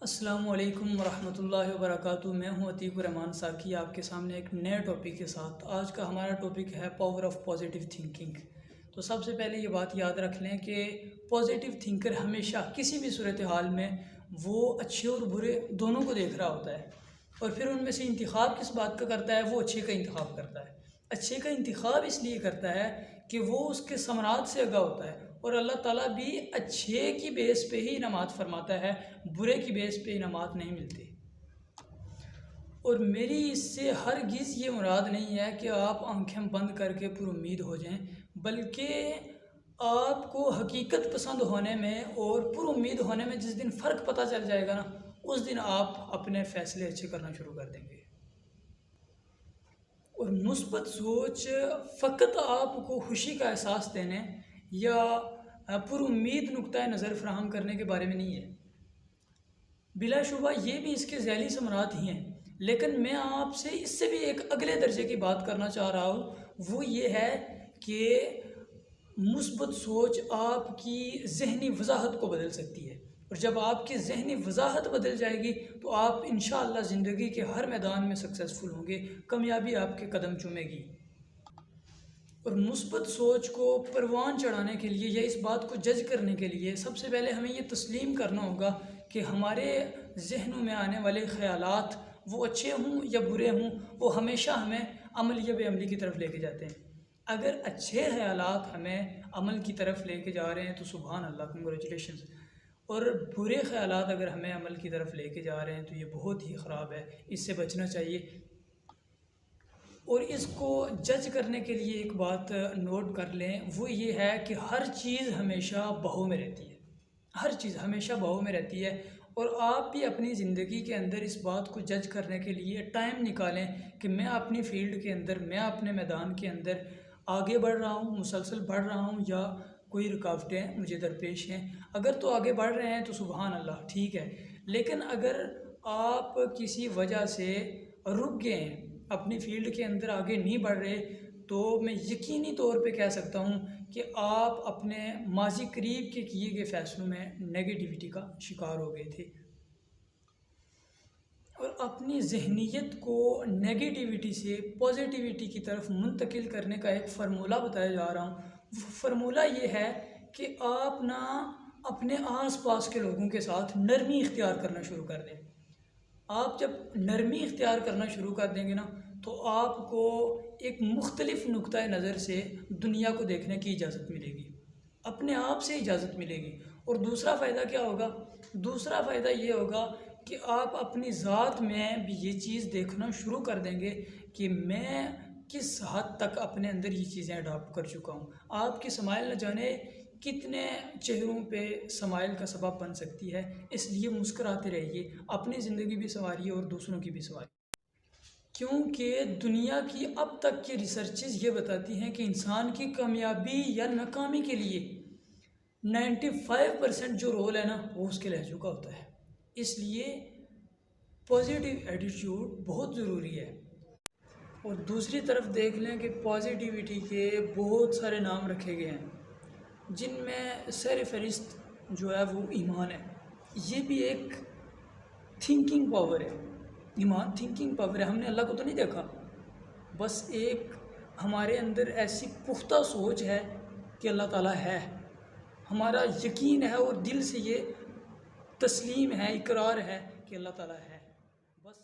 السلام علیکم ورحمۃ اللہ وبرکاتہ۔ میں ہوں عتیق الرحمان ساکی، آپ کے سامنے ایک نئے ٹاپک کے ساتھ۔ آج کا ہمارا ٹاپک ہے پاور آف پازیٹیو تھنکنگ۔ تو سب سے پہلے یہ بات یاد رکھ لیں کہ پازیٹیو تھنکر ہمیشہ کسی بھی صورتحال میں وہ اچھے اور برے دونوں کو دیکھ رہا ہوتا ہے، اور پھر ان میں سے انتخاب کس بات کا کرتا ہے؟ وہ اچھے کا انتخاب کرتا ہے۔ اچھے کا انتخاب اس لیے کرتا ہے کہ وہ اس کے ثمرات سے آگاہ ہوتا ہے، اور اللہ تعالیٰ بھی اچھے کی بیس پہ ہی انعامات فرماتا ہے، برے کی بیس پہ انعامات نہیں ملتے۔ اور میری اس سے ہرگز یہ مراد نہیں ہے کہ آپ آنکھیں بند کر کے پر امید ہو جائیں، بلکہ آپ کو حقیقت پسند ہونے میں اور پر امید ہونے میں جس دن فرق پتہ چل جائے گا نا، اس دن آپ اپنے فیصلے اچھے کرنا شروع کر دیں گے۔ اور مثبت سوچ فقط آپ کو خوشی کا احساس دینے یا پر امید نقطۂ نظر فراہم کرنے کے بارے میں نہیں ہے۔ بلا شبہ یہ بھی اس کے ذیلی ثمرات ہی ہیں، لیکن میں آپ سے اس سے بھی ایک اگلے درجے کی بات کرنا چاہ رہا ہوں۔ وہ یہ ہے کہ مثبت سوچ آپ کی ذہنی وضاحت کو بدل سکتی ہے، اور جب آپ کی ذہنی وضاحت بدل جائے گی تو آپ انشاءاللہ زندگی کے ہر میدان میں سکسیسفل ہوں گے، کامیابی آپ کے قدم چومے گی۔ اور مثبت سوچ کو پروان چڑھانے کے لیے یا اس بات کو جج کرنے کے لیے سب سے پہلے ہمیں یہ تسلیم کرنا ہوگا کہ ہمارے ذہنوں میں آنے والے خیالات وہ اچھے ہوں یا برے ہوں، وہ ہمیشہ ہمیں عمل یا بے عملی کی طرف لے کے جاتے ہیں۔ اگر اچھے خیالات ہمیں عمل کی طرف لے کے جا رہے ہیں تو سبحان اللہ، کنگریچولیشنز۔ اور برے خیالات اگر ہمیں عمل کی طرف لے کے جا رہے ہیں تو یہ بہت ہی خراب ہے، اس سے بچنا چاہیے۔ اور اس کو جج کرنے کے لیے ایک بات نوٹ کر لیں، وہ یہ ہے کہ ہر چیز ہمیشہ بہو میں رہتی ہے، ہر چیز ہمیشہ بہو میں رہتی ہے۔ اور آپ بھی اپنی زندگی کے اندر اس بات کو جج کرنے کے لیے ٹائم نکالیں کہ میں اپنی فیلڈ کے اندر، میں اپنے میدان کے اندر آگے بڑھ رہا ہوں، مسلسل بڑھ رہا ہوں، یا کوئی رکاوٹیں مجھے درپیش ہیں۔ اگر تو آگے بڑھ رہے ہیں تو سبحان اللہ، ٹھیک ہے، لیکن اگر آپ کسی وجہ سے رک گئے ہیں، اپنی فیلڈ کے اندر آگے نہیں بڑھ رہے، تو میں یقینی طور پہ کہہ سکتا ہوں کہ آپ اپنے ماضی قریب کے کیے گئے فیصلوں میں نیگیٹیوٹی کا شکار ہو گئے تھے۔ اور اپنی ذہنیت کو نیگیٹیوٹی سے پازیٹیوٹی کی طرف منتقل کرنے کا ایک فارمولہ بتایا جا رہا ہوں۔ وہ فارمولہ یہ ہے کہ آپ نا اپنے آس پاس کے لوگوں کے ساتھ نرمی اختیار کرنا شروع کر دیں۔ آپ جب نرمی اختیار کرنا شروع کر دیں گے نا، تو آپ کو ایک مختلف نقطۂ نظر سے دنیا کو دیکھنے کی اجازت ملے گی، اپنے آپ سے اجازت ملے گی۔ اور دوسرا فائدہ کیا ہوگا؟ دوسرا فائدہ یہ ہوگا کہ آپ اپنی ذات میں بھی یہ چیز دیکھنا شروع کر دیں گے کہ میں کس حد تک اپنے اندر یہ چیزیں اڈاپٹ کر چکا ہوں۔ آپ کی سمائل نہ جانے کتنے چہروں پہ سمائل کا سبب بن سکتی ہے، اس لیے مسکراتے رہیے، اپنی زندگی بھی سنواریے اور دوسروں کی بھی سنواریے۔ کیونکہ دنیا کی اب تک کی ریسرچز یہ بتاتی ہیں کہ انسان کی کامیابی یا ناکامی کے لیے 95% جو رول ہے نا، وہ اس کے لہجوں کا ہوتا ہے۔ اس لیے پازیٹیو ایٹیٹیوڈ بہت ضروری ہے۔ اور دوسری طرف دیکھ لیں کہ پازیٹیوٹی کے بہت سارے نام رکھے گئے ہیں، جن میں سر فہرست جو ہے وہ ایمان ہے۔ یہ بھی ایک تھنکنگ پاور ہے، ایمان تھنکنگ پاور ہے۔ ہم نے اللہ کو تو نہیں دیکھا، بس ایک ہمارے اندر ایسی پختہ سوچ ہے کہ اللہ تعالیٰ ہے، ہمارا یقین ہے اور دل سے یہ تسلیم ہے، اقرار ہے کہ اللہ تعالیٰ ہے، بس۔